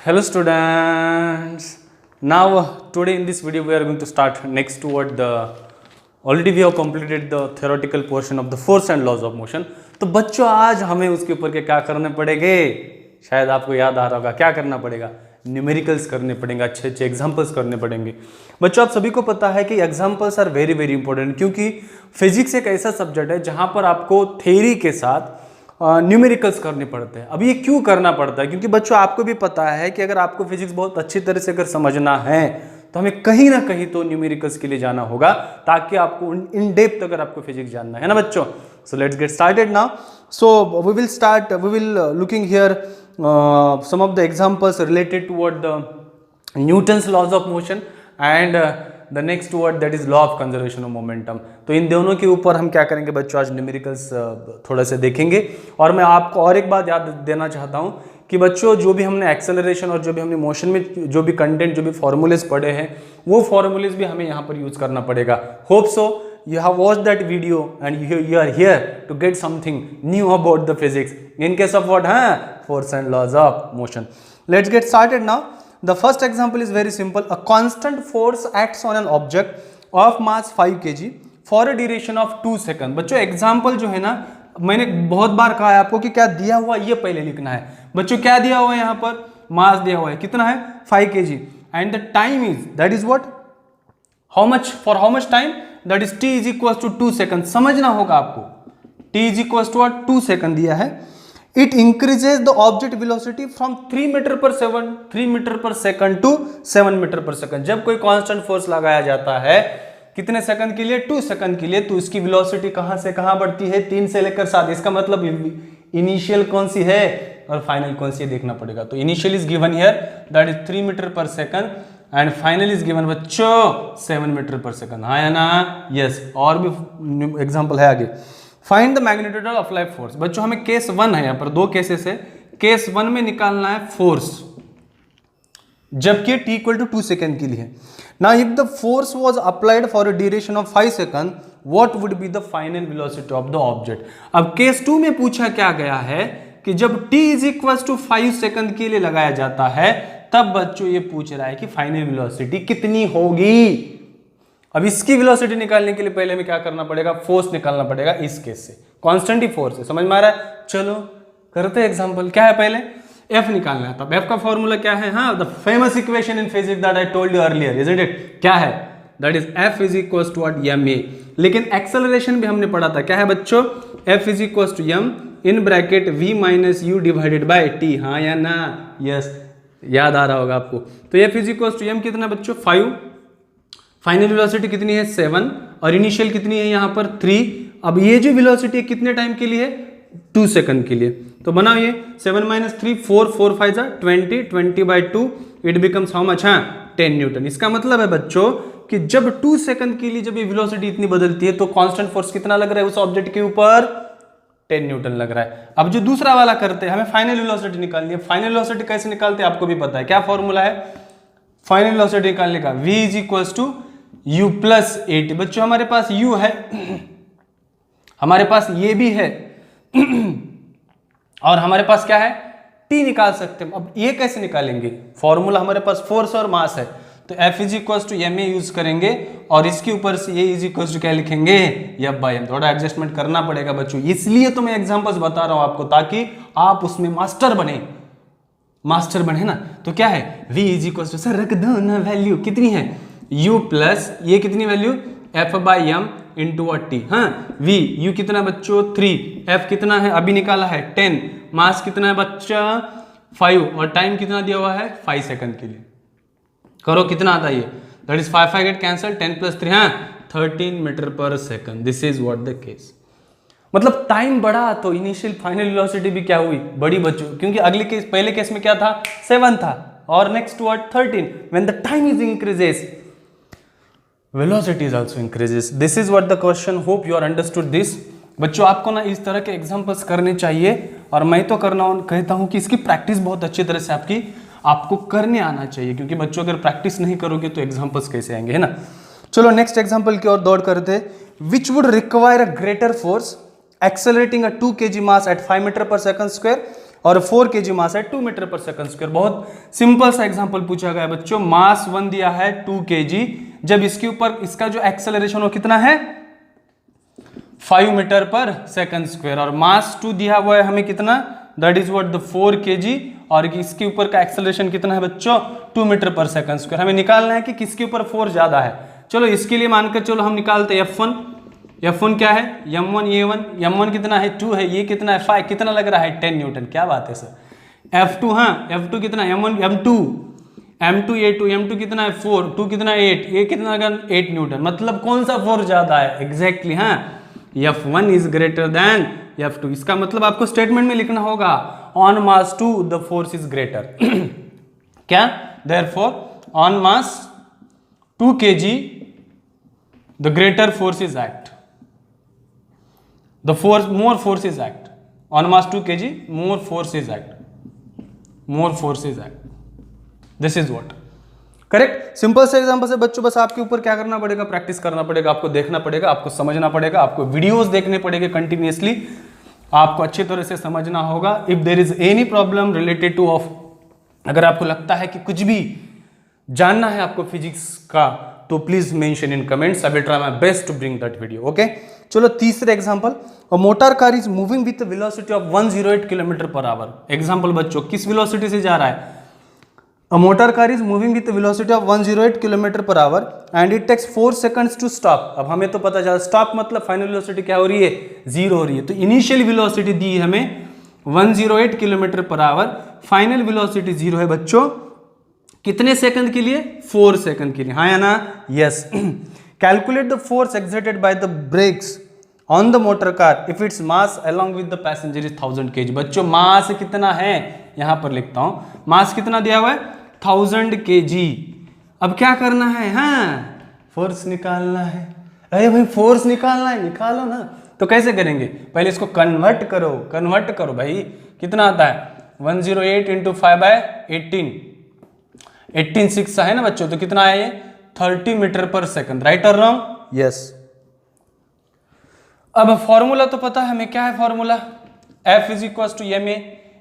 Hello students. Now today in this video we are going to start next toward the already we have completed the theoretical portion of the force and laws of motion. तो बच्चों आज हमें उसके ऊपर के क्या करने पड़ेंगे, शायद आपको याद आ रहा होगा क्या करना पड़ेगा, न्यूमेरिकल्स करने पड़ेंगे, अच्छे अच्छे एग्जाम्पल्स करने पड़ेंगे। बच्चों आप सभी को पता है कि examples are very very important, क्योंकि फिजिक्स एक ऐसा सब्जेक्ट है जहाँ पर आपको थ्योरी के साथ न्यूमेरिकल्स करने पड़ते हैं। अब ये क्यों करना पड़ता है, क्योंकि बच्चों आपको भी पता है कि अगर आपको फिजिक्स बहुत अच्छी तरह से अगर समझना है तो हमें कहीं ना कहीं तो न्यूमेरिकल्स के लिए जाना होगा, ताकि आपको इन डेप्थ अगर आपको फिजिक्स जानना है ना बच्चों। So let's get started now. So we will looking here some of the examples related toward the Newton's laws of motion and the next word that is law of conservation of momentum. तो इन दोनों के ऊपर हम क्या करेंगे बच्चों, आज न्यूमेरिकल्स थोड़ा से देखेंगे। और मैं आपको और एक बात याद देना चाहता हूं कि बच्चों जो भी हमने एक्सेलरेशन और जो भी हमने मोशन में जो भी कंटेंट जो भी फॉर्मूलेज पढ़े हैं वो फॉर्मूलेज भी हमें यहाँ पर यूज करना पड़ेगा। Hope so you have watched that video and you are here to get something new about the physics in case of what force and laws of motion. Let's get started now. The first example is very simple. A constant force acts on an object of mass 5 kg for a duration of 2 seconds. बच्चों example जो है ना, मैंने बहुत बार कहा है आपको कि क्या दिया हुआ ये पहले लिखना है। बच्चों क्या दिया हुआ है यहाँ पर, मास दिया हुआ है, कितना है 5 kg and the time is that is what, how much, for how much time, that is t is equal to 2 second. समझना होगा आपको, t is equal to 2 second दिया है। It increases the object velocity from 3 metre per second to 7 metre per second. जब कोई constant force लगाया जाता है कितने सेकंड के लिए, 2 सेकंड के लिए, तो इसकी वेलोसिटी कहां से कहां बढ़ती है, 3 से लेकर 7। इसका मतलब इनिशियल कौन सी है और फाइनल कौन सी है देखना पड़ेगा। तो initial is given here that is 3 metre per second and final is given बच्चों 7 मीटर पर सेकंड। हाँ या ना, यस। और भी एग्जांपल है आगे। Find the magnitude of applied force. बच्चों हमें केस 1 है, यहाँ पर 2 केसेस है। केस 1 में निकालना है फोर्स, जबकि t इक्वल टू 2 सेकंड के लिए। Now if the force was applied for a duration of 5 second, what would be the final velocity of the object. अब केस 2 में पूछा क्या गया है कि जब t is equal to 5 second के लिए लगाया जाता है, तब बच्चों ये पूछ रहा है कि फाइनल वेलोसिटी कितनी होगी। अब इसकी वेलोसिटी निकालने के लिए पहले हमें क्या करना पड़ेगा, फोर्स निकालना पड़ेगा। इस केस से कांस्टेंट ही फोर्स है, समझ में आ रहा है। चलो करते हैं एग्जांपल। क्या है, पहले F निकालना है। तब F का फॉर्मूला क्या है, the famous equation in physics that I told you earlier, isn't it. क्या है, दैट इज F is equal to what, ma। लेकिन एक्सेलरेशन भी हमने पढ़ा था, क्या है बच्चों, F is equal to m in bracket v minus u divided by t। हाँ या ना, यस, याद आ रहा होगा आपको। तो F is equal to m कितना बच्चों, 5, फाइनल वेलोसिटी कितनी है 7 और इनिशियल कितनी है यहाँ पर 3। अब ये जो वेलोसिटी है कितने टाइम के लिए, 2 सेकंड के लिए। तो बनाओ ये 7 minus 3, 4, 4 5 20, 20 by 2 it becomes how much, 10 Newton. इसका मतलब है बच्चों कि जब 2 सेकंड के लिए जब ये वेलोसिटी इतनी बदलती है तो कांस्टेंट फोर्स कितना लग रहा है उस ऑब्जेक्ट के ऊपर, 10 न्यूटन लग रहा है। अब जो दूसरा वाला करते हैं, हमें फाइनल वेलोसिटी निकालनी है। फाइनल वेलोसिटी कैसे निकालते हैं आपको भी पता है, क्या फॉर्मूला है फाइनल वेलोसिटी निकालने का, v is equal to u plus 8। बच्चों हमारे पास u है, हमारे पास ये भी है और हमारे पास क्या है, t निकाल सकते हैं। अब ये कैसे निकालेंगे, फॉर्मूला हमारे पास फोर्स और मास है, तो F is equal to ma use करेंगे और इसके ऊपर से ये इज इक्वल टू क्या लिखेंगे, F बाई m। थोड़ा एडजस्टमेंट करना पड़ेगा बच्चों, इसलिए तो मैं एग्जांपल्स बता रहा हूं आपको, ताकि आप उसमें मास्टर बने ना। तो क्या है, v is equal to, sir रख दो ना वैल्यू, कितनी है u प्लस ये कितनी value, F by m into T. हाँ, v u कितना बच्चों 3, F कितना है अभी निकाला है 10, मास कितना है बच्चा 5 और टाइम कितना दिया हुआ है 5 सेकंड के लिए। करो कितना आता है ये, that is 5 get cancel, 10 plus 3 13 metre per second. This is what the case. मतलब टाइम बढ़ा तो इनिशियल फाइनल वेलोसिटी भी क्या हुई, बड़ी बच्चों, क्योंकि अगले केस, पहले केस में क्या था 7 था और next what 13। When the time is increases velocity is also increases. This is what the question. Hope you are understood this. बच्चों आपको ना इस तरह के एग्जांपल्स करने चाहिए और मैं तो कहता हूँ कि इसकी प्रैक्टिस बहुत अच्छी तरह से आपको करने आना चाहिए, क्योंकि बच्चों अगर प्रैक्टिस नहीं करोगे तो एग्जांपल्स कैसे आएंगे, है ना। चलो नेक्स्ट एग्जांपल की ओर दौड़ करते। Which would require a greater force accelerating a 2 kg mass at 5 meter per second square और 4 kg मास है 2 मीटर पर सेकंड स्क्वायर। बहुत सिंपल सा एग्जांपल पूछा गया है बच्चों, मास 1 दिया है 2 kg, जब इसके ऊपर इसका जो एक्सेलरेशन हो कितना है 5 मीटर पर सेकंड स्क्वायर, और मास 2 दिया हुआ है हमें कितना, that is what the 4 kg, और इसके ऊपर का एक्सेलरेशन कितना है बच्चों 2 मीटर पर सेकंड स्क्वायर। हमें निकालना है कि किसके ऊपर फोर्स ज्यादा है। चलो इसके लिए मानकर चलो हम निकालते हैं F1 क्या है m1 a1, m1 कितना है 2 है, ये कितना है 5, कितना लग रहा है 10 न्यूटन। क्या बात है सर। F2 हाँ, F2 कितना m1 m2 a2 कितना है 4, 2 कितना 8, ये कितना लगा 8 न्यूटन। मतलब कौन सा फोर्स ज्यादा है एग्जैक्टली हाँ, F1 is greater than F2। इसका मतलब आपको स्टेटमेंट में लिखना होगा on mass 2 the force is greater. क्या, therefore on mass 2 kg the greater force is act, the force more force is act on mass 2 kg, more force is act, this is what correct. Simple से example से बच्चों बस आपके ऊपर क्या करना पड़ेगा, प्रैक्टिस करना पड़ेगा, आपको देखना पड़ेगा, आपको समझना पड़ेगा, आपको वीडियोस देखने पड़ेंगे कंटिन्यूअसली, आपको अच्छी तरह से समझना होगा। If there is any problem related to of, अगर आपको लगता है कि कुछ भी जानना है आपको फिजिक्स का, तो please mention in comments, I will try my best to bring that video. Okay, चलो तीसरे example, a motor car is moving with velocity of 108 kilometre per hour. Example बच्चों किस वेलोसिटी से जा रहा है, a motor car is moving with velocity of 108 kilometre per hour and it takes 4 seconds to stop. अब हमें तो पता चला स्टॉप मतलब फाइनल वेलोसिटी क्या हो रही है 0 हो रही है, तो इनिशियल वेलोसिटी दी हमें 108 kilometre per our, final velocity 0 है बच्चों कितने सेकंड के लिए 4 सेकंड के लिए, हाँ या ना, yes. Calculate the force exerted by the breaks on the motor car if its mass along with the passenger is 1000 kg। बच्चों मास कितना है, यहां पर लिखता हूं, मास कितना दिया हुआ है 1000 kg। अब क्या करना है, हाँ फोर्स निकालना है। अरे भाई फोर्स निकालना है, निकालो ना। तो कैसे करेंगे, पहले इसको कन्वर्ट करो भाई, कितना आता है 108 इंटू 5/18, 18 6 है ना बच्चों, तो कितना है ये 30 मीटर पर सेकंड, राइट और रॉन्ग, यस। अब फॉर्मूला तो पता है हमें, क्या है formula, F is equal to ma,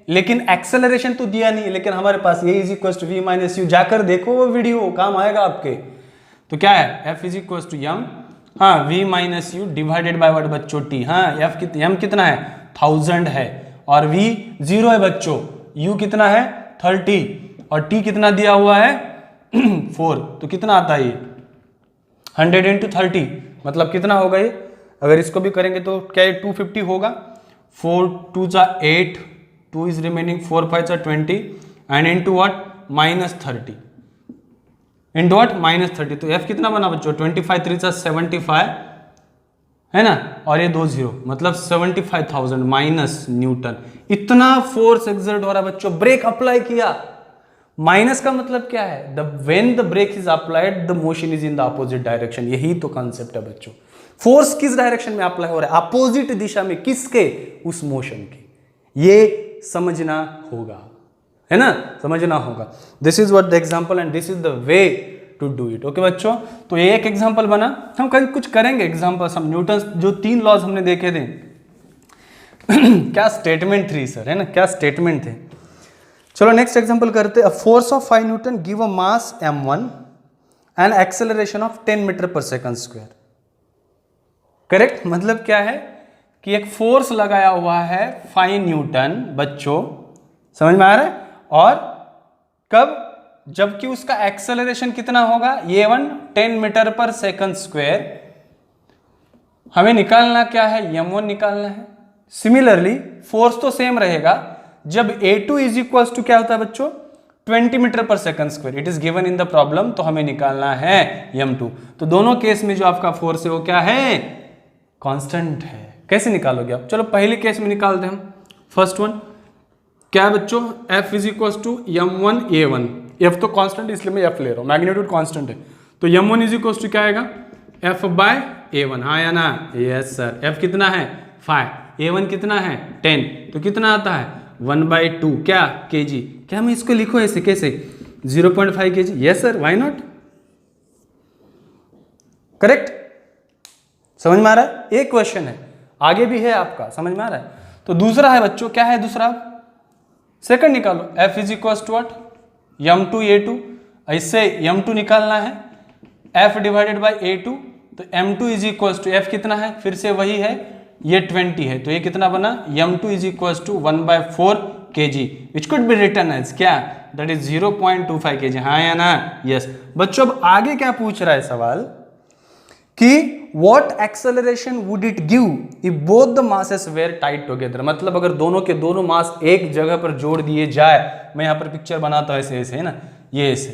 लेकिन एक्सेलरेशन तो दिया नहीं, लेकिन हमारे पास a is equal to v minus u, जाकर देखो वो वीडियो, काम आएगा आपके। तो क्या है F is equal to m, हाँ v minus u divided by what बच्चों t, हाँ m कितना है 1000 है, और v 0 है बच्चों, u कितना है 30, और t कितना दिया हुआ है 4, तो कितना आता है ये 100 इंटू 30, मतलब कितना होगा ये, अगर इसको भी करेंगे तो क्या ये 250 होगा, 4 2 जा 8, 2 इज रिमेनिंग, 4 5 जा 20 and into what -30, into what -30, तो f कितना बना बच्चों 25 3 जा 75 है ना, और ये 2 0, मतलब 75,000 माइनस न्यूटन। इतना फोर्स एक्सर्ट हो रहा है बच्चों, ब्रेक अप्लाई किया, माइनस का मतलब क्या है, the when the brake is applied the motion is in the opposite direction. यही तो कॉन्सेप्ट है बच्चों, फोर्स किस डायरेक्शन में अप्लाई हो रहा है, अपोजिट दिशा में, किसके, उस मोशन के, ये समझना होगा, है ना, समझना होगा। This is what the example and this is the way to do it. Okay बच्चों, तो ये एक एग्जांपल बना, हम कल कुछ करेंगे एग्जांपल, हम न्यूटन जो 3 लॉज हमने देखे थे क्या स्टेटमेंट थी सर, है ना, क्या स्टेटमेंट थे। चलो नेक्स्ट एग्जांपल करते हैं, force of 5 newton give a mass m1 and acceleration of 10 metre per second square. Correct, मतलब क्या है कि एक फोर्स लगाया हुआ है 5 न्यूटन बच्चों, समझ में आ रहा है, और कब, जबकि उसका एक्सेलरेशन कितना होगा, ये 10 मीटर पर सेकंड स्क्वायर। हमें निकालना क्या है, m1 निकालना है। सिमिलरली फोर्स तो सेम रहेगा, जब a2 इज इक्वल टू क्या होता है बच्चों 20 metre per second square, it is given in the problem, तो हमें निकालना है m2। तो दोनों केस में जो आपका फोर्स है वो क्या है, कांस्टेंट है। कैसे निकालोगे आप, चलो पहले केस में निकालते हैं हम। फर्स्ट वन क्या है बच्चों, F is equal to m1 a1, F तो कांस्टेंट इसलिए मैं F ले रहा हूँ, मैग्नीट्यूड कांस्टेंट है, तो m1 इज इक्वल टू क्या आएगा F बाय a1, हाँ या ना, यस सर। F कितना है 5, a1 कितना है 10, तो कितना आता है 1/2 क्या kg। क्या मैं इसको लिखूं ऐसे, कैसे 0.5 kg, yes sir, why not, correct, समझ में आ रहा है। एक क्वेश्चन है, आगे भी है आपका, समझ में आ रहा है। तो दूसरा है बच्चों, क्या है दूसरा, सेकंड निकालो, f is equal to what, m2 a2, इससे m2 निकालना है, f डिवाइडेड बाई a2, तो m2 is equal to f कितना है, फिर से वही है, ये 20 है, तो ये कितना बना, m2 is equal to 1/4 kg, which could be written as क्या, दैट इज 0.25 kg, हाँ या ना, यस। बच्चों अब आगे क्या पूछ रहा है सवाल कि what acceleration would it give if both the masses were tied together, मतलब अगर दोनों के दोनों मास एक जगह पर जोड़ दिए जाए, मैं यहाँ पर पिक्चर बनाता हूँ ऐसे ऐसे, है ना, ये ऐसे,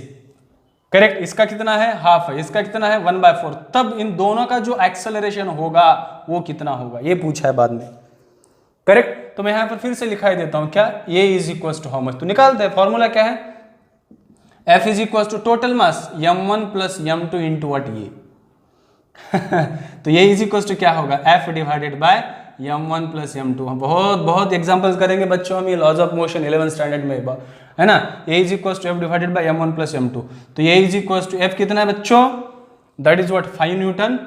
करेक्ट, इसका कितना है, हाफ है, इसका कितना है 1/4, तब इन दोनों का जो एक्सेलरेशन होगा वो कितना होगा, ये पूछा है बाद में, करेक्ट। तो मैं यहाँ पर फिर से लिखाई देता हूँ क्या, a is equal to how much, तो निकालते हैं, फॉर्मूला क्या है, f is equal to total mass m1 plus m2 into what ये तो ये इज इक्वल टू क्या होगा, f divided by m1 plus m2। बहुत बहुत एग्जांपल्स करेंगे बच्चों हम ये laws of motion 11th standard में, है ना, a is equal to f divided by m1 plus m2, तो ये इज इक्वल टू f कितना है बच्चों, that is what 5 Newton,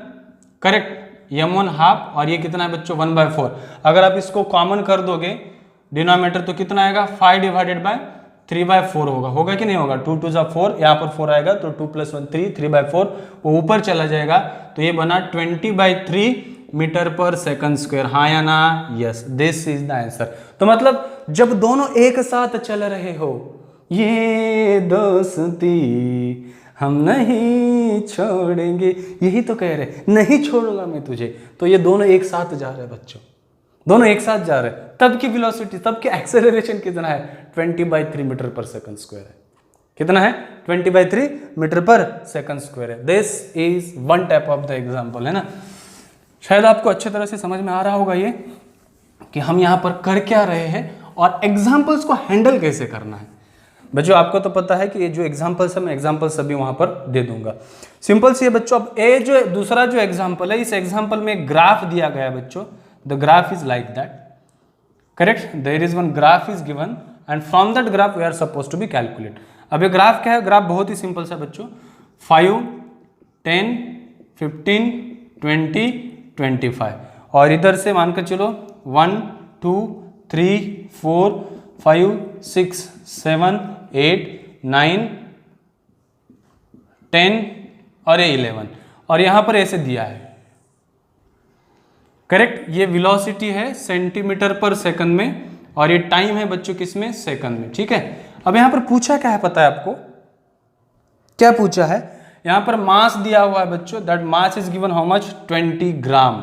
correct, m1 half, और ये कितना है बच्चों 1/4। अगर आप इसको कॉमन कर दोगे डिनोमिनेटर तो कितना आएगा, 5 डिवाइडेड बाय 3/4 होगा कि नहीं होगा, 2 2 4, यहाँ पर 4 आएगा तो 2 + 1 3, 3/4 वो ऊपर चला जाएगा, तो ये बना 20/3 मीटर पर सेकंड स्क्वायर, हाँ या ना, yes, this is the answer. तो मतलब जब दोनों एक साथ चल रहे हो, ये दोस्ती हम नहीं छोड़ेंगे, यही तो कह रहे, नहीं छोड़ूंगा मैं तुझे, तो ये दोनों एक साथ जा रहे हैं बच्चों, दोनों एक साथ जा रहे हैं, तब की वेलोसिटी, तब की एक्सेलरेशन कितना है, 20/3 मीटर पर सेकंड स्क्वायर है, कितना है, 20/3 मीटर पर सेकंड स्क्वायर है। This is one type of the example, है ना। शायद आपको अच्छे तरह से समझ में आ रहा होगा ये कि हम यहाँ पर कर क्या रहे हैं और एग्जाम्पल्स को हैंडल कैसे करना है। बच्चों आपको तो पता है कि ये जो एग्जाम्पल्स है, मैं एग्जाम्पल्स सभी वहां पर दे दूंगा। सिंपल सी है बच्चों। अब ये जो दूसरा जो एग्जाम्पल है, इस एग्जाम्पल में ग्राफ दिया गया है बच्चों, the graph is like that, correct, there is one graph is given and from that graph we are suppose to be calculate. अब ये ग्राफ क्या है, ग्राफ बहुत ही सिंपल सा बच्चों, 5 10 15 20 25, और इधर से मानकर चलो 1 2 3 4 5 6 7 8 9 10 और ये 11, और यहां पर ऐसे दिया है, करेक्ट। ये वेलोसिटी है सेंटीमीटर पर सेकंड में, और ये टाइम है बच्चों किसमें, सेकंड में, ठीक है। अब यहां पर पूछा क्या है पता है आपको, क्या पूछा है, यहां पर मास दिया हुआ है बच्चों, that mass is given how much, 20 gram,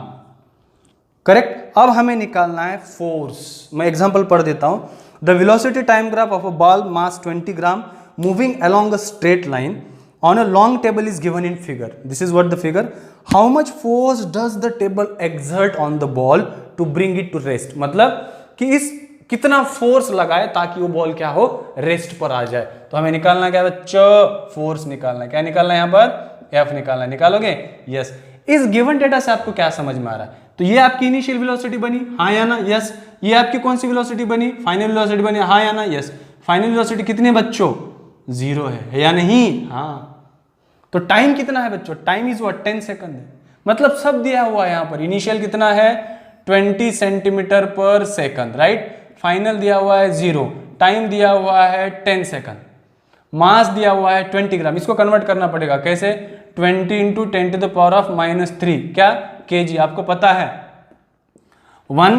correct. अब हमें निकालना है फोर्स। मैं एग्जांपल पढ़ देता हूं। The velocity time graph of a ball mass 20 gram moving along a straight line on a long table is given in figure. This is what the figure. How much force does the table exert on the ball to bring it to rest? मतलब कि इस कितना force लगाए ताकि वो ball क्या हो, rest पर आ जाए। तो हमें निकालना क्या बच्चों, फोर्स निकालना है। क्या निकालना है यहाँ पर, एफ निकालना है। निकालोगे, यस। इस गिवन डेटा से आपको क्या समझ में आ रहा है, तो ये आपकी इनिशियल वेलोसिटी बनी, हाँ या ना, यस। ये आपकी कौन सी वेलोसिटी बनी, फाइनल वेलोसिटी बनी, हाँ या ना, यस। फाइनल वेलोसिटी कितनी बच्चों, 0 है या नहीं, हाँ। तो टाइम कितना है बच्चों, टाइम इज व्हाट, 10 सेकंड है। मतलब सब दिया हुआ है यहाँ पर, इनिशियल कितना है 20 सेंटीमीटर पर सेकंड, राइट। फाइनल दिया हुआ है 0, टाइम दिया हुआ है 10 सेकंड, मास दिया हुआ है 20 ग्राम। इसको कन्वर्ट करना पड़ेगा कैसे, 20 into 10 to the power of -3 क्या, केजी। आपको पता है 1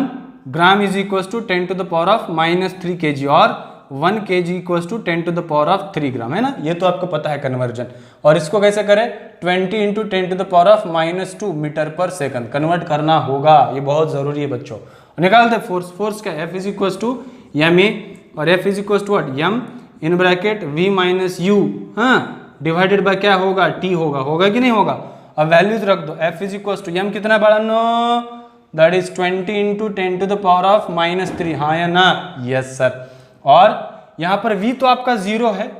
gram is equal to 10 to the power of -3 KG, और 1 kg equals to 10 to the power of 3 ग्राम, है ना। ये तो आपको पता है कन्वर्जन। और इसको कैसे करें, 20 into 10 to the power of -2 metre per second convert करना होगा, ये बहुत जरूरी है बच्चों। निकालते फोर्स, फोर्स क्या है, F is equals to ma, और F is equals to what, m in bracket v minus u, हाँ, डिवाइडेड बाय क्या होगा, t होगा, होगा कि नहीं होगा। अब वैल्यूज रख दो, F is equals to m कितना बड़ा no, that is 20 into 10 to the power of -3, हाँ या ना, यस सर। और यहां पर v तो आपका 0 है।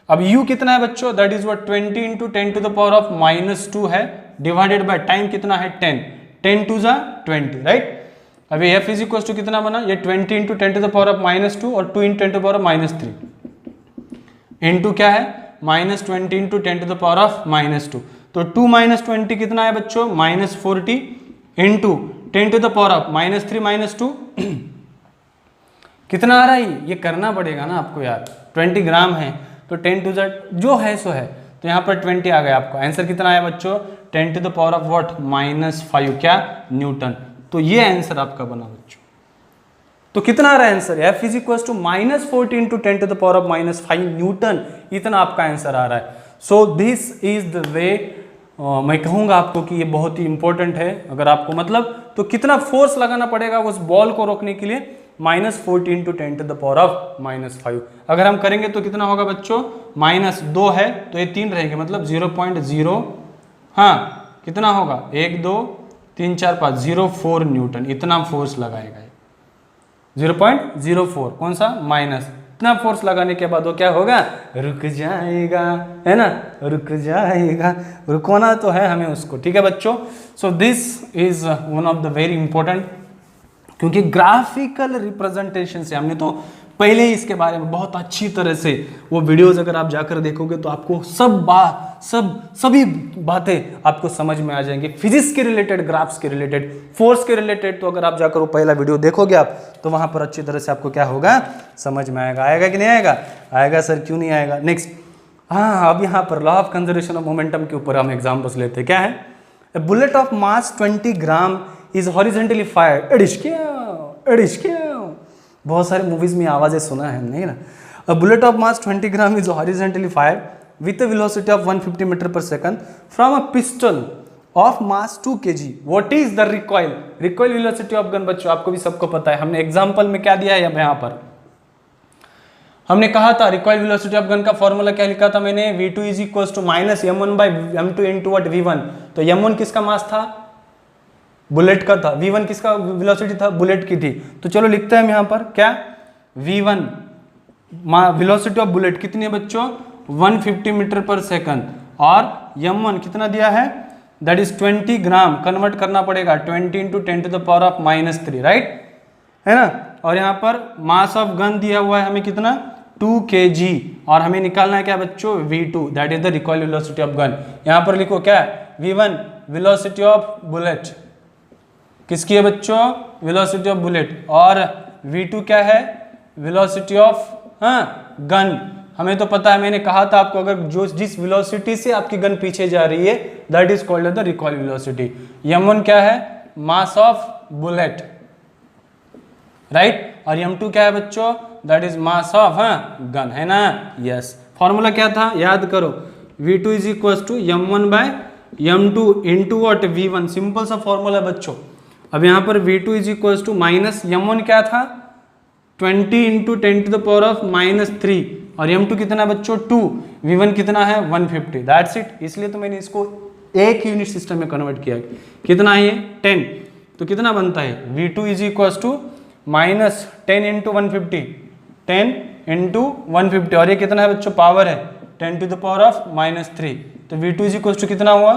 अब u कितना है बच्चों, that is what 20 into 10 to the power of -2 है, डिवाइडेड बाय टाइम कितना है 10, 10 टू जा 20, राइट। अब ये f इज इक्वल टू कितना बना, ये 20 into 10 to the power of -2 और 2 into 10 to the power of -3 into क्या है -20 into 10 to the power of -2। तो 2 - 20 कितना है बच्चों, -40 into 10 to the power of -3 -2 कितना आ रहा है ये करना पड़ेगा ना आपको यार। 20 ग्राम है तो 10 टू द जो है सो है, तो यहाँ पर 20 आ गया आपका आंसर। कितना आया बच्चों? 10 to the power of what? -5 क्या? न्यूटन। तो ये आंसर आपका बना बच्चों। तो कितना आ रहा है answer? F is equal to -14 into 10 to the power of -5 newton, इतना आपका आंसर आ रहा है। So this is the way. मैं कहूँगा आपको कि ये बहुत ही इंपॉर्टेंट है। अगर आपको मतलब तो कितना फोर्स लगाना पड़ेगा उस बॉल को रोकने के लिए? -14 into 10 to the power of -5। अगर हम करेंगे तो कितना होगा बच्चों? -2 है तो ये 3 रहेंगे, मतलब 0.0, हाँ कितना होगा? 1 2 3 4 5 0.4 न्यूटन, इतना फोर्स लगाएगा। 0.04 कौन सा? माइनस। इतना फोर्स लगाने के बाद वो क्या होगा? रुक जाएगा, है ना? रुक जाएगा, रुकवाना तो है हमें उसको, ठीक है बच्चों। सो this is one of the very important, क्योंकि ग्राफिकल रिप्रेजेंटेशन से हमने तो पहले ही इसके बारे में बहुत अच्छी तरह से वो वीडियोस अगर आप जाकर देखोगे तो आपको सभी बातें आपको समझ में आ जाएंगी। फिजिक्स के रिलेटेड, ग्राफ्स के रिलेटेड, फोर्स के रिलेटेड, तो अगर आप जाकर वो पहला वीडियो देखोगे आप तो वहां पर अच्छी तरह से आपको क्या होगा? समझ में आएगा। आएगा कि नहीं आएगा? आएगा सर, क्यों नहीं आएगा? नेक्स्ट, हाँ अब यहाँ पर law of conservation of momentum के ऊपर हम एग्जाम्पल्स लेते हैं। क्या है? A bullet of mass 20 gram is horizontally fired. एडिश बहुत सारे मूवीज में आवाजें सुना है हमने, ना? A bullet of mass 20 gram is horizontally fired with a velocity of 150 metre per second from a pistol of mass 2 kg। What is the recoil velocity of gun? बच्चों आपको भी सबको पता है, हमने एग्जांपल में क्या दिया है यहाँ पर? हमने कहा था रिकॉइल वेलोसिटी ऑफ गन का फॉर्मूला क्या लिखा था मैंने? v2 is equal to -m1/m2 into what? v1। तो m1 किसका मास था? बुलेट का था। v1 किसका वेलोसिटी था? बुलेट की थी। तो चलो लिखते हैं हम यहाँ पर क्या? v1 वेलोसिटी ऑफ बुलेट कितनी है बच्चों? 150 मीटर पर सेकंड, और m1 कितना दिया है? That is 20 gram. कन्वर्ट करना पड़ेगा 20 into 10 to the power of -3, right, है ना? और यहाँ पर मास ऑफ गन दिया हुआ है हमें कितना? 2 kg, और हमें निकालना है क्या बच्चों? v2, that is the recoil velocity of gun. यहाँ पर लिखो क्या? v1 वेलोसिटी ऑफ बुलेट किसकी है बच्चों? Velocity of bullet. और v2 क्या है? Velocity of gun. हमें तो पता है, मैंने कहा था आपको, अगर जो जिस वेलोसिटी से आपकी गन पीछे जा रही है that is called the recoil velocity. m1 क्या है? Mass of bullet, right. और m2 क्या है बच्चों? That is mass of gun, है ना? यस। फॉर्मूला क्या था? याद करो, v2 is equal to m1/m2 into what? v1। Simple सा फॉर्मूला है बच्चों। अब यहाँ पर v2 is equal to minus m1 क्या था? 20 into 10 to the power of -3, और m2 कितना है बच्चों? 2। v1 कितना है? 150। That's it. इसलिए तो मैंने इसको एक यूनिट सिस्टम में कन्वर्ट किया। कितना है ये? 10। तो कितना बनता है? v2 is equal to -10 into 150, 10 into 150, और ये कितना है बच्चों? पावर है 10 टू द पावर ऑफ -3। तो v2 इज इक्वल टू कितना हुआ?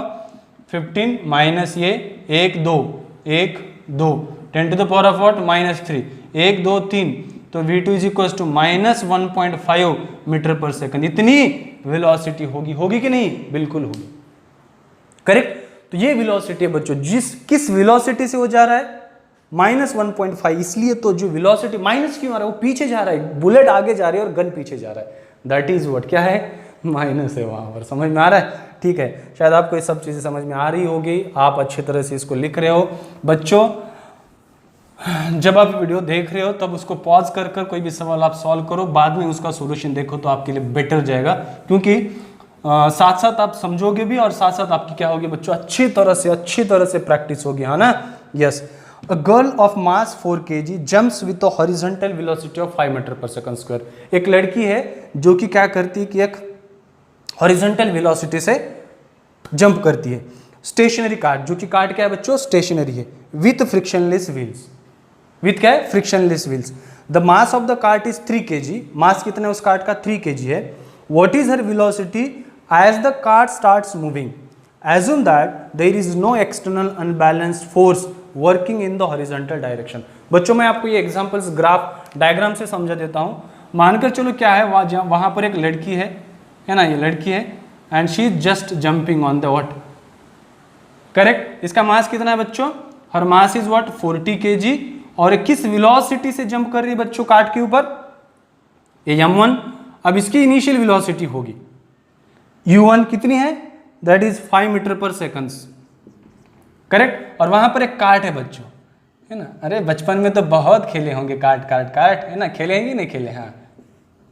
15 माइनस ये 1 2 10 to the power of what? -3, 1 2 3। तो v2 is equal to -1.5 metre per second. इतनी वेलोसिटी होगी कि नहीं? बिल्कुल होगी, करेक्ट। तो ये वेलोसिटी है बच्चों, किस वेलोसिटी से वो जा रहा है? -1.5। इसलिए तो जो वेलोसिटी माइनस क्यों आ रहा है? वो पीछे जा रहा है, बुलेट आगे जा रही है और गन पीछे जा रहा है। That is what? क्या है? माइनस है वहां पर। समझ में आ रहा है? ठीक है, शायद आपको ये सब चीजें समझ में आ रही होगी, आप अच्छी तरह से इसको लिख रहे हो। बच्चों जब आप वीडियो देख रहे हो तब उसको पॉज कर कोई भी सवाल आप सॉल्व करो, बाद में उसका सॉल्यूशन देखो तो आपके लिए बेटर जाएगा, क्योंकि साथ साथ आप समझोगे भी और साथ साथ आपकी क्या होगी बच्चों? अच्छी तरह से प्रैक्टिस होगी, है ना? Yes. A girl of mass 4 kg jumps with a horizontal velocity of 5 metre per second square. एक लड़की है जो कि क्या करती है कि एक हॉरिजॉन्टल वेलोसिटी से जंप करती है। स्टेशनरी कार्ट, जो कि कार्ट क्या है बच्चों? स्टेशनरी है, विथ फ्रिक्शनलेस व्हील्स। विथ क्या है? Frictionless wheels. The mass of the cart is 3 kg। Mass कितना है उस कार्ट का? 3 kg है। What is her velocity as the cart starts moving? Assume that there is no external unbalanced force working in the horizontal direction। बच्चों मैं आपको ये examples graph diagram से समझा देता हूँ। मानकर चलो क्या है, वहाँ पर एक लड़की है ना? ये लड़की है and she is just jumping on the what? Correct. इसका मास कितना है बच्चों? हर मास इज व्हाट? 40 kg, और किस वेलोसिटी से जंप कर रही है बच्चों कार्ट के ऊपर, ये m1। अब इसकी इनिशियल वेलोसिटी होगी u1 कितनी है, that is 5 metre per second, correct. और वहां पर एक कार्ट है बच्चों, है ना, अरे बचपन में तो बहुत खेले होंगे कार्ट कार्ट कार्ट, है ना, खेले हैं कि नहीं खेले, हाँ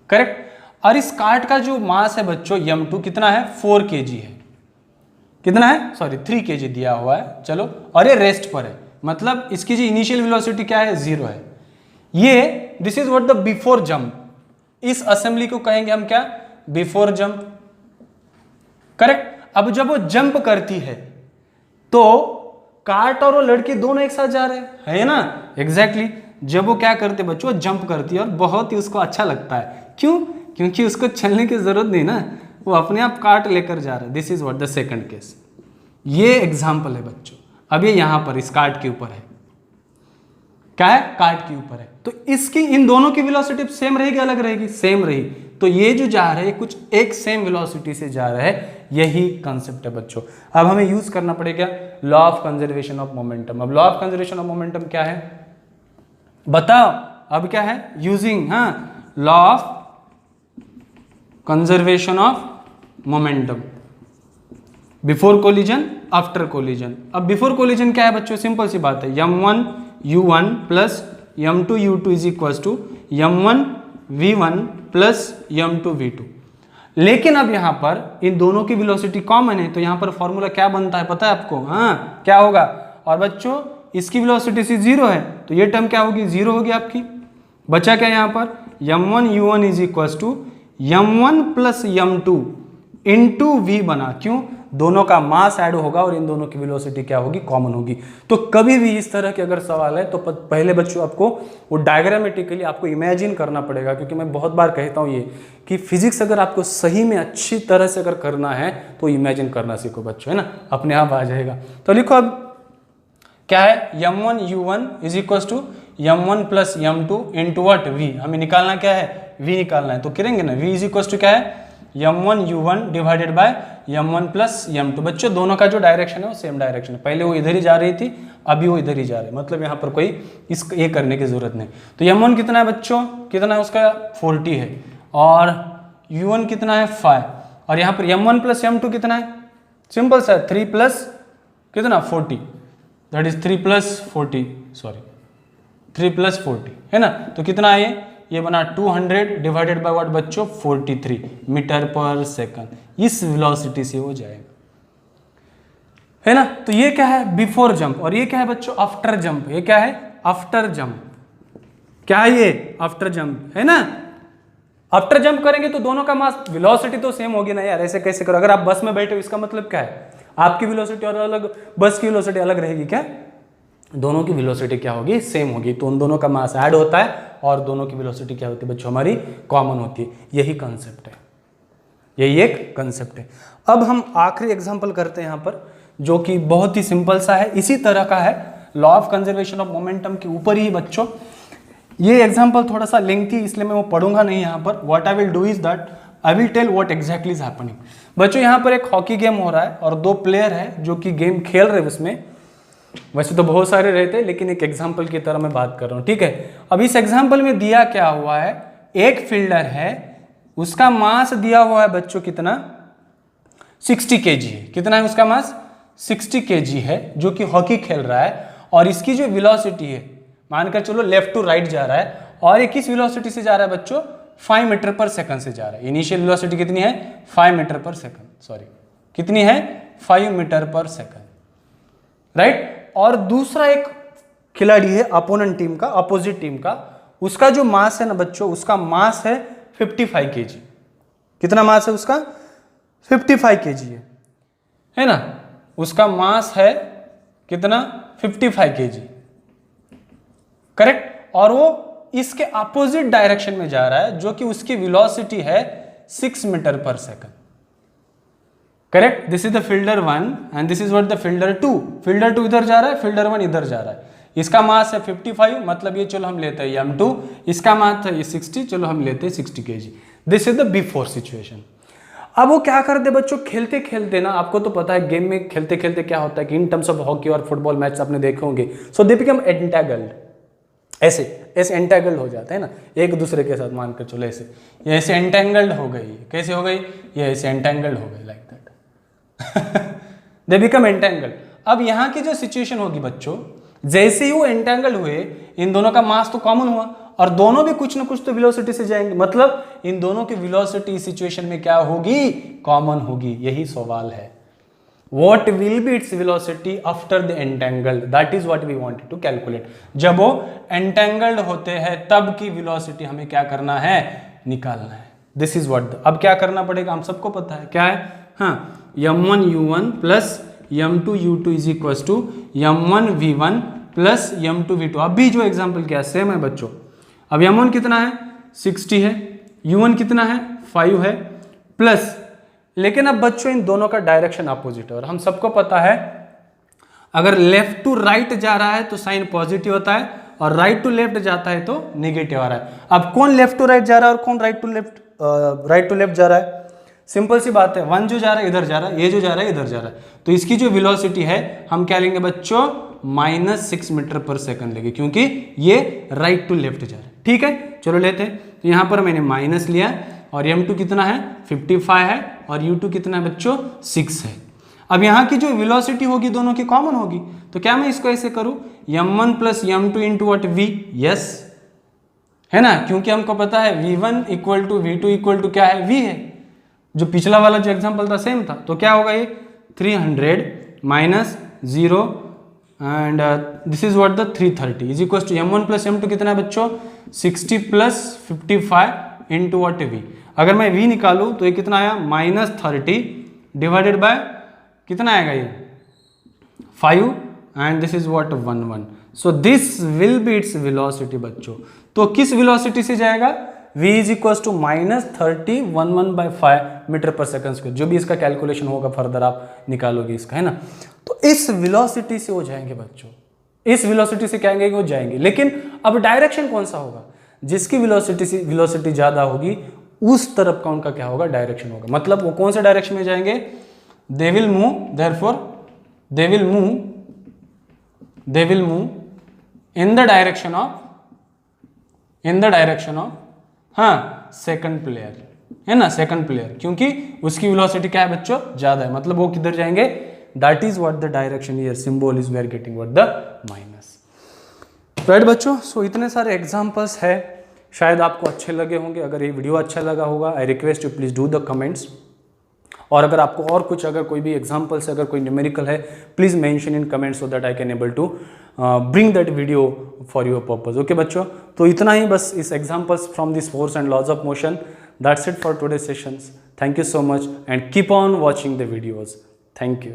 करेक्ट। और इस कार्ट का जो मास है बच्चों m2 कितना है, 4 kg है, कितना है, सॉरी 3 kg दिया हुआ है, चलो, और ये रेस्ट पर है, मतलब इसकी जो इनिशियल वेलोसिटी क्या है, 0 है। ये this is what the before jump, इस असेंबली को कहेंगे हम क्या, बिफोर जंप, करेक्ट। अब जब वो जंप करती है तो कार्ट और वो लड़की दोनों एक साथ जा रहे हैं, है ना, एग्जैक्टली। जब वो क्या करते बच्चों, जंप करती है और बहुत ही उसको अच्छा लगता है, क्यों, क्योंकि उसको चलने की जरूरत नहीं ना, वो अपने आप कार्ट लेकर जा रहा है। This is what the second case, ये एग्जांपल है बच्चों। अब ये यहां पर इस कार्ट के ऊपर है, क्या है, कार्ट के ऊपर है, तो इसकी इन दोनों की वेलोसिटी सेम रहेगी अलग रहेगी, सेम रही, तो ये जो जा रहा है कुछ एक सेम वेलोसिटी से जा रहा है, यही कंसेप्ट है बच्चों। अब हमें यूज करना पड़ेगा law of conservation of momentum. अब law of conservation of momentum क्या है बताओ, अब क्या है, using law of conservation of momentum, before collision after collision. अब बिफोर कोलिजन क्या है बच्चों, सिंपल सी बात है, m1 u1 plus m2 u2 is equal to m1 v1 plus m2 v2। लेकिन अब यहां पर इन दोनों की वेलोसिटी कॉमन है, तो यहां पर फॉर्मूला क्या बनता है पता है आपको, हाँ क्या होगा, और बच्चों इसकी वेलोसिटी से 0 है, तो ये टर्म क्या होगी, 0 होगी आपकी। बचा क्या यहां पर, m1 u1 is equal to m1 plus m2 into v बना, क्यों, दोनों का मास ऐड होगा और इन दोनों की वेलोसिटी क्या होगी, कॉमन होगी। तो कभी भी इस तरह के अगर सवाल है तो पहले बच्चों आपको वो डायग्रामेटिकली आपको इमेजिन करना पड़ेगा, क्योंकि मैं बहुत बार कहता हूँ ये कि फिजिक्स अगर आपको सही में अच्छी तरह से अगर करना है तो इमेजिन करना सीखो बच्चों, है ना, अपने आप आ जाएगा। तो लिखो अब क्या है, m1 u1 is equal to m1 plus m2 into what v, हमें निकालना क्या है, v निकालना है, तो करेंगे ना, v इज इक्वल टू क्या है, m1 u1 divided by m1 plus m2। बच्चों दोनों का जो डायरेक्शन है वो सेम डायरेक्शन है, पहले वो इधर ही जा रही थी, अभी वो इधर ही जा रही है, मतलब यहाँ पर कोई ये करने की जरूरत नहीं। तो m1 कितना है बच्चों, कितना है उसका 40 है, और u1 कितना है 5, और यहाँ पर m1 प्लस m2 कितना है, सिंपल सा 3 प्लस कितना 40, that is 3 plus 40, sorry 3 plus 40, है ना, तो कितना है ये बना 200 डिवाइडेड बाय व्हाट बच्चों 43 मीटर पर सेकंड, इस वेलोसिटी से हो जाएगा, है ना। तो ये क्या है, बिफोर जंप, और ये क्या है बच्चों, आफ्टर जंप। ये क्या है, आफ्टर जंप, क्या है ये, आफ्टर जंप, है ना। आफ्टर जंप करेंगे तो दोनों का मास वेलोसिटी तो सेम होगी ना यार, ऐसे कैसे करो, अगर आप बस में बैठे हो इसका मतलब क्या है, आपकी वेलोसिटी और अलग, बस की वेलोसिटी अलग रहेगी क्या, दोनों की वेलोसिटी क्या होगी, सेम होगी, तो उन दोनों का मास ऐड होता है और दोनों की वेलोसिटी क्या होती है बच्चों, हमारी कॉमन होती है। यही कंसेप्ट है, यही एक कंसेप्ट है। अब हम आखिरी एग्जांपल करते हैं यहाँ पर, जो कि बहुत ही सिंपल सा है, इसी तरह का है, law of conservation of momentum के ऊपर ही बच्चों। ये एग्जांपल थोड़ा सा लेंथी, इसलिए मैं वो पढ़ूंगा नहीं यहाँ पर। What I will do is that I will tell what exactly is happening. बच्चों यहाँ पर एक हॉकी गेम हो रहा है और 2 प्लेयर है जो कि गेम खेल रहे हैं, उसमें वैसे तो बहुत सारे रहते हैं लेकिन एक एग्जाम्पल की तरह मैं बात कर रहा हूँ, ठीक है। अब इस एग्जाम्पल में दिया क्या हुआ है, एक फील्डर है, उसका मास दिया हुआ है बच्चों कितना, 60 kg है, कितना है उसका मास, 60 kg है, जो कि हॉकी खेल रहा है, और इसकी जो वेलोसिटी है मानकर चलो लेफ्ट टू राइट जा रहा है, और ये किस वेलोसिटी से जा रहा है बच्चों, 5 मीटर पर सेकंड से जा रहा है। इनिशियल वेलोसिटी कितनी है, 5 मीटर पर सेकंड, सॉरी कितनी है, 5 मीटर पर सेकंड, राइट। और दूसरा एक खिलाड़ी है अपोनेंट टीम का, अपोजिट टीम का, उसका जो मास है ना बच्चों, उसका मास है 55 kg, कितना मास है उसका, 55 kg है ना, उसका मास है कितना, 55 kg, करेक्ट। और वो इसके अपोजिट डायरेक्शन में जा रहा है, जो कि उसकी वेलोसिटी है 6 metre per second, correct. This is the fielder 1 and this is what the fielder 2। Fielder 2 इधर जा रहा है, फील्डर 1 इधर जा रहा है। इसका मास है 55, मतलब ये चलो हम लेते हैं m2, इसका मास है ये 60, चलो हम लेते हैं 60 kg। This is the before situation. अब वो क्या करते बच्चों, खेलते खेलते ना, आपको तो पता है गेम में खेलते खेलते क्या होता है कि इन टर्म्स ऑफ हॉकी और फुटबॉल मैच आपने देखे होंगे, सो दे बिकम एंटैगल्ड, ऐसे ऐसे एंटेंगल्ड हो जाते हैं ना एक दूसरे के साथ, मान कर चलो ऐसे, ये ऐसे एंटेंगल्ड हो गई, कैसे हो गई, ये ऐसे एंटेंगल्ड हो गई like that, they become entangled. अब यहाँ की जो सिचुएशन होगी बच्चों, जैसे ही वो एंटेंगल हुए, इन दोनों का मास तो कॉमन हुआ और दोनों भी कुछ ना कुछ तो वेलोसिटी से जाएंगे, मतलब इन दोनों की वेलोसिटी इस सिचुएशन में क्या होगी, कॉमन होगी। यही सवाल है, what will be its velocity after the entangled, that is what we wanted to calculate. जब वो एंटेंगल्ड होते हैं तब की वेलोसिटी हमें क्या करना है, निकालना है। दिस इज व्हाट, अब क्या करना पड़ेगा, हम सबको पता है क्या है, हाँ, m1u1 plus m2u2 is equal to m1v1 plus m2v2। अभी जो एग्जाम्पल किया सेम है बच्चों। अब m1 कितना है, 60 है, u1 कितना है, 5 है, प्लस, लेकिन अब बच्चों इन दोनों का डायरेक्शन अपोजिट है और हम सबको पता है अगर लेफ्ट टू राइट जा रहा है तो साइन पॉजिटिव होता है और राइट टू लेफ्ट जाता है तो नेगेटिव आ रहा है। अब कौन लेफ्ट टू राइट जा रहा है और कौन राइट टू लेफ्ट जा रहा है, सिंपल सी बात है, वन जो जा रहा है इधर जा रहा है, ये जो जा रहा है इधर जा रहा है, तो इसकी जो वेलोसिटी है हम क्या लेंगे बच्चों, -6 मीटर पर सेकंड लेंगे, क्योंकि ये राइट टू लेफ्ट जा रहा है। ठीक है, चलो लेते हैं। तो यहाँ पर मैंने माइनस लिया और m2 कितना है, 55 है और u2 कितना है बच्चों, 6 है। अब यहाँ की जो वेलोसिटी होगी दोनों की कॉमन होगी, तो क्या मैं इसको ऐसे करूँ, m1 plus m2 into what v, yes है ना, क्योंकि हमको पता है v1 equal to v2 equal to क्या है, v है। जो पिछला वाला जो एग्जांपल था सेम था, तो क्या होगा ये 300 minus 0 and this is what the 330 is equal to m1 plus m2 कितना है बच्चों, 60 प्लस 55 इंटू वट v। अगर मैं v निकालूं तो ये कितना आया, -30 डिवाइडेड बाय कितना आएगा ये 5 and this is what 11। So this will be its velocity बच्चों। तो किस वेलोसिटी से जाएगा, v is equal to -30 metre per second square. जो भी इसका कैलकुलेशन होगा फर्दर आप निकालोगे इसका, है ना। तो इस वेलोसिटी से वो जाएंगे बच्चों, इस वेलोसिटी से क्या आएंगे वो जाएंगे। लेकिन अब डायरेक्शन कौन सा होगा, जिसकी वेलोसिटी ज्यादा होगी उस तरफ का उनका क्या होगा, डायरेक्शन होगा। मतलब वो कौन से डायरेक्शन में जाएंगे, they will move, therefore they will move in the direction of हाँ सेकंड प्लेयर, है ना, सेकंड प्लेयर, क्योंकि उसकी वेलोसिटी क्या है बच्चों, ज्यादा है, मतलब वो किधर जाएंगे, that is what the direction here symbol is we are getting what the minus. Right बच्चों, सो इतने सारे एग्जांपल्स है, शायद आपको अच्छे लगे होंगे। अगर ये वीडियो अच्छा लगा होगा, I request you please do the comments. और अगर आपको और कुछ, अगर कोई भी एग्जाम्पल से अगर कोई न्यूमेरिकल है, please mention in comments so that I can able to bring that video for your purpose. Okay बच्चों, तो इतना ही बस इस examples from this force and laws of motion. That's it for today sessions. Thank you so much and keep on watching the videos. Thank you.